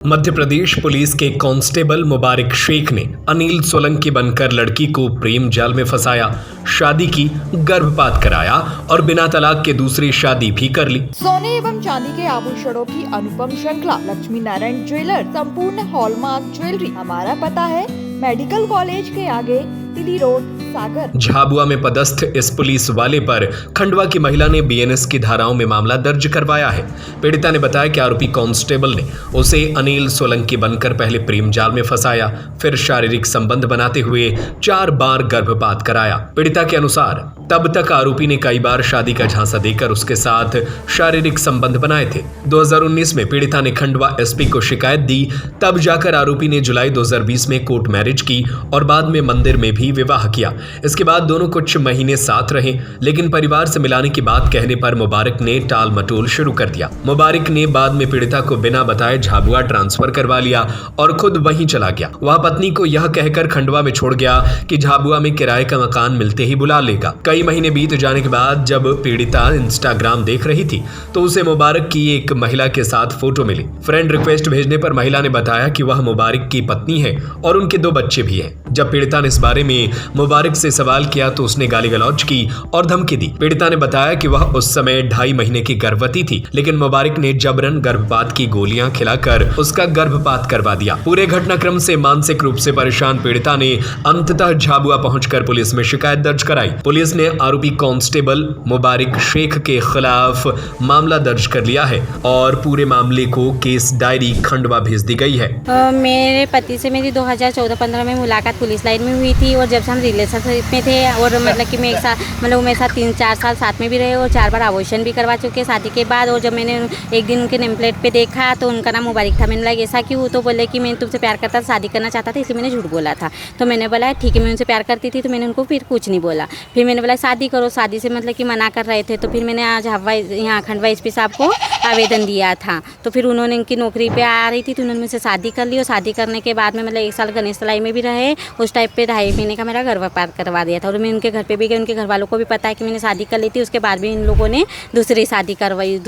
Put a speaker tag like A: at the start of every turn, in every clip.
A: Madhya Pradesh police के constable मुबारक शेख ने अनिल सोलंकी बनकर लड़की को प्रेम जाल में फंसाया, शादी की, गर्भपात कराया और बिना तलाक के दूसरी शादी भी कर ली।
B: सोने एवं चांदी के आभूषणों की अनुपम श्रृंखला लक्ष्मी नारायण ज्वेलर, संपूर्ण हॉलमार्क ज्वेलरी। हमारा पता है मेडिकल कॉलेज के आगे, तिली रोड, सागर। झाबुआ
A: में पदस्थ इस पुलिस वाले पर खंडवा की महिला ने बीएनएस की धाराओं में मामला दर्ज करवाया है। पीड़िता ने बताया कि आरोपी कांस्टेबल ने उसे अनिल सोलंकी बनकर पहले प्रेम जाल में फंसाया, फिर शारीरिक संबंध बनाते हुए 4 बार गर्भपात कराया। पीड़िता के अनुसार तब तक आरोपी ने कई बार शादी का झांसा देकर उसके साथ शारीरिक संबंध बनाए थे। 2019 में पीड़िता ने खंडवा एसपी को शिकायत दी, तब जाकर आरोपी ने जुलाई 2020 में कोर्ट मैरिज की और बाद में मंदिर में भी विवाह किया। इसके बाद दोनों कुछ महीने साथ रहे, लेकिन परिवार से मिलाने की बात कहने पर मुबारक ने टाल मटोल शुरू कर दिया। मुबारक ने बाद में पीड़िता को बिना बताए झाबुआ ट्रांसफर करवा लिया और खुद वहीं चला गया। वह पत्नी को यह कहकर खंडवा में छोड़ गया कि झाबुआ में किराए का मकान मिलते ही बुला लेगा। कई महीने बीत जाने के बाद जब पीड़िता इंस्टाग्राम देख रही थी तो उसे मुबारक की एक महिला के साथ फोटो मिली। फ्रेंड रिक्वेस्ट भेजने पर महिला ने बताया कि वह मुबारक की पत्नी है और उनके 2 बच्चे भी हैं। जब पीड़िता ने इस बारे में मुबारक से सवाल किया तो उसने गाली गलौज की और धमकी दी। पीड़िता ने बताया कि वह उस समय 2.5 महीने की गर्भवती थी, लेकिन मुबारक ने जबरन गर्भपात की गोलियां खिलाकर उसका गर्भपात करवा दिया। पूरे घटनाक्रम से मानसिक रूप से परेशान पीड़िता ने अंततः झाबुआ पहुंचकर पुलिस में शिकायत दर्ज कराई। पुलिस ने आरोपी कांस्टेबल मुबारक शेख के खिलाफ मामला दर्ज कर लिया है और पूरे मामले को केस डायरी खंडवा भेज दी गई है।
C: मेरे पति से मेरी 2014-15 में मुलाकात पुलिस लाइन में हुई थी और जब से हम रिलेशनशिप में थे और मतलब कि मैं एक साथ मेरे साथ 3-4 साल साथ में भी रहे और 4 बार अबॉर्शन भी करवा चुके शादी के बाद। और जब मैंने एक दिन उनके नेम प्लेट पे देखा तो उनका नाम मुबारक था। मैंने लगा ऐसा क्यों, तो बोले कि मैं तुमसे प्यार करता था, शादी करना चाहता था, इसलिए मैंने झूठ बोला था। तो मैंने बोला ठीक है, मैं उनसे प्यार करती थी, तो मैंने उनको फिर कुछ नहीं बोला। फिर मैंने बोला शादी करो, शादी से मतलब कि मना कर रहे थे। तो फिर मैंने आज यहाँ खंडवा एसपी साहब को आवेदन दिया था। तो फिर उन्होंने उनकी नौकरी पे आ रही थी तो उन्होंने मुझसे शादी कर ली और शादी करने के बाद में मतलब 1 साल गणेश तलाई में भी रहे। उस टाइप पे 2.5 महीने का मेरा गर्भपात करवा दिया था और मैं उनके घर पे भी गई। उनके घर वालों को भी पता है कि मैंने शादी कर ली थी। उसके बाद भी इन लोगों ने दूसरी शादी करवाई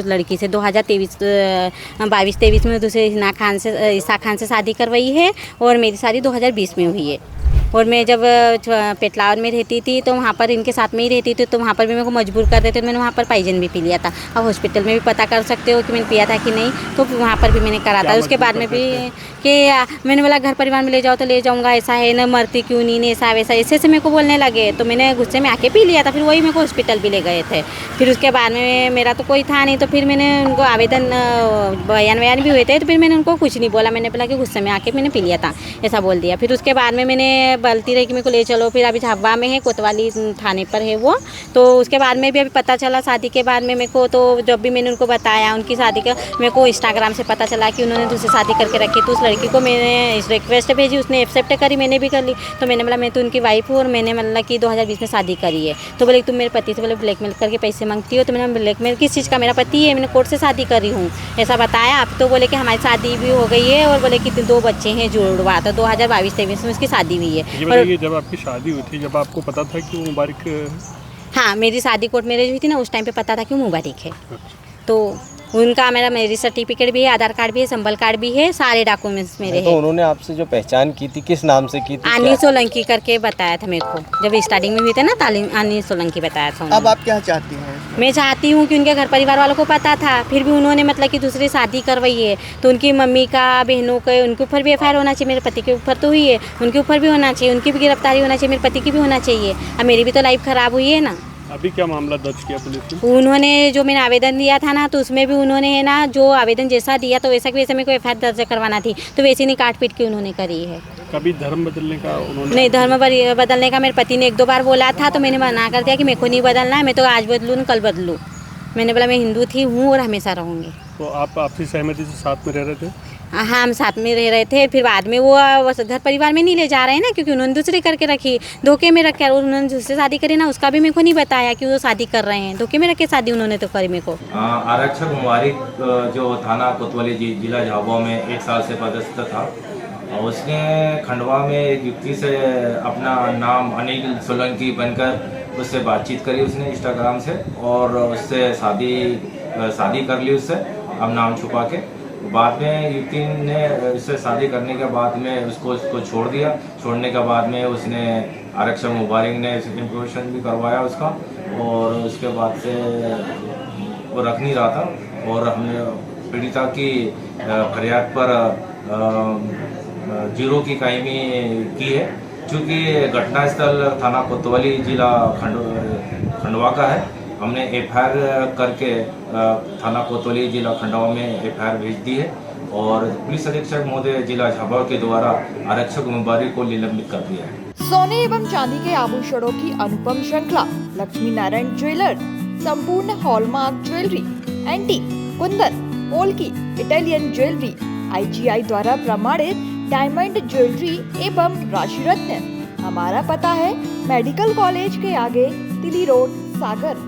C: लड़की से। 2022-23 में दूसरे ईसा खान से शादी करवाई है और मेरी शादी 2020 में हुई है। और मैं जब पेटलावर में रहती थी तो वहाँ पर इनके साथ में ही रहती थी, तो वहाँ पर भी मेरे को मजबूर कर देते थे। मैंने वहाँ पर पाइजन भी पी लिया था। अब हॉस्पिटल में भी पता कर सकते हो कि मैंने पिया था कि नहीं, तो वहाँ पर भी मैंने करा था। उसके बाद में भी कि मैंने बोला घर परिवार में ले जाओ तो ले जाऊँगा, ऐसा है ना, मरती क्यों नहीं, ऐसा वैसा ऐसे मेरे को बोलने लगे। तो मैंने गुस्से में आके पी लिया था। फिर वही मेरे को हॉस्पिटल भी ले गए थे। फिर उसके बाद में मेरा तो कोई था नहीं, तो फिर मैंने उनको आवेदन बयान भी हुए थे, तो फिर मैंने उनको कुछ नहीं बोला। मैंने बोला कि गुस्से में आके मैंने पी लिया था, ऐसा बोल दिया। फिर उसके बाद में मैंने बोलती रही कि मेरे को ले चलो। फिर अभी झाबुआ में है, कोतवाली थाने पर है वो। तो उसके बाद में भी अभी पता चला शादी के बाद में मेरे को, तो जब भी मैंने उनको बताया उनकी शादी का, मेरे को इंस्टाग्राम से पता चला कि उन्होंने दूसरी शादी करके रखी। तो उस लड़की को मैंने रिक्वेस्ट भेजी, उसने एक्सेप्ट करी, मैंने भी कर ली। तो मैंने बोला मैं तो उनकी वाइफ हूँ और मैंने मतलब कि 2020 में शादी करी है। तो बोले तुम मेरे पति से बोले ब्लैकमेल करके पैसे मांगती हो। तो मैंने ब्लैकमेल किस चीज़ का, मेरा पति है, मैंने कोर्ट से शादी करी हूँ, ऐसा बताया। आप तो बोले कि हमारी शादी भी हो गई है और बोले कि 2 बच्चे हैं जुड़वा। तो 2022-23 में उसकी शादी हुई है।
D: और जब आपकी शादी हुई थी, जब आपको पता था कि वो मुबारक,
C: हाँ मेरी शादी कोर्ट मैरिज हुई थी ना, उस टाइम पे पता था कि वो मुबारक है। तो उनका मेरा मैरिज सर्टिफिकेट भी है, आधार कार्ड भी है, संबल कार्ड भी है, सारे डॉक्यूमेंट्स मेरे हैं।
E: तो उन्होंने आपसे जो पहचान की थी किस नाम से की थी?
C: अनिल सोलंकी करके बताया था मेरे को, जब स्टार्टिंग में हुई थे ना तालीम, अनिल सोलंकी बताया था।
F: अब आप क्या चाहती हैं?
C: मैं चाहती हूँ कि उनके घर परिवार वालों को पता था, फिर भी उन्होंने मतलब कि दूसरी शादी करवाई है। तो उनकी मम्मी का, बहनों के, उनके ऊपर भी FIR होना चाहिए। मेरे पति के ऊपर तो हुई है, उनके ऊपर भी होना चाहिए, उनकी भी गिरफ्तारी होना चाहिए, मेरे पति की भी होना चाहिए। अब मेरी भी तो लाइफ खराब हुई है ना।
D: अभी क्या मामला दर्ज किया पुलिस ने?
C: उन्होंने जो मैंने आवेदन दिया था ना, तो उसमें भी उन्होंने है ना, जो आवेदन जैसा दिया तो वैसा कि वैसे मेरे को FIR दर्ज करवाना थी, तो वैसे नहीं काट पीट के उन्होंने करी है।
D: कभी धर्म बदलने का उन्होंने?
C: नहीं, धर्म बदलने का मेरे पति ने 1-2 बार बोला था, तो मैंने मना कर दिया कि मेरे को नहीं बदलना है, मैं तो आज बदलूँ कल बदलूँ। मैंने बोला मैं हिंदू थी हूँ और हमेशा रहूँगी।
D: तो आप आपसी सहमति से साथ में रह रहे थे?
C: हाँ, हम साथ में रह रहे थे। फिर बाद में वो घर परिवार में नहीं ले जा रहे हैं ना, क्योंकि उन्होंने दूसरी करके रखी, धोखे में रख के। और उन्होंने दूसरी शादी करी ना, उसका भी मेरे को नहीं बताया कि वो शादी कर रहे हैं, धोखे में रख के शादी उन्होंने तो करी मेरे को।
G: आरक्षक मुबारक जो थाना कोतवाली जिला झाबुआ में 1 साल से पदस्थ था, उसने खंडवा में एक युवती से अपना नाम अनिल सोलंकी बनकर उससे बातचीत करी उसने इंस्टाग्राम से, और उससे शादी कर ली उससे, अब नाम छुपा के। बाद में युवती ने इससे शादी करने के बाद में उसको छोड़ दिया। छोड़ने के बाद में उसने आरक्षक मुबारक ने सेकंड प्रोविजन भी करवाया उसका, और उसके बाद से वो रख नहीं रहा था। और हमने पीड़िता की फरियाद पर 0 की कायमी की है, चूँकि घटनास्थल थाना कोतवाली जिला खंडवा का है। हमने FIR करके थाना कोतवाली जिला खंडवा में FIR भेज दी है, और पुलिस अधीक्षक महोदय जिला झाबुआ के द्वारा आरक्षक मुबारक को निलंबित कर दिया है।
B: सोने एवं चांदी के आभूषणों की अनुपम श्रृंखला लक्ष्मी नारायण ज्वेलर, संपूर्ण hallmark jewellery, antique, Kundan, polki, Italian jewellery, IGI द्वारा प्रमाणित डायमंड ज्वेलरी एवं राशि रत्न। हमारा पता है मेडिकल कॉलेज के आगे, तिली रोड, सागर।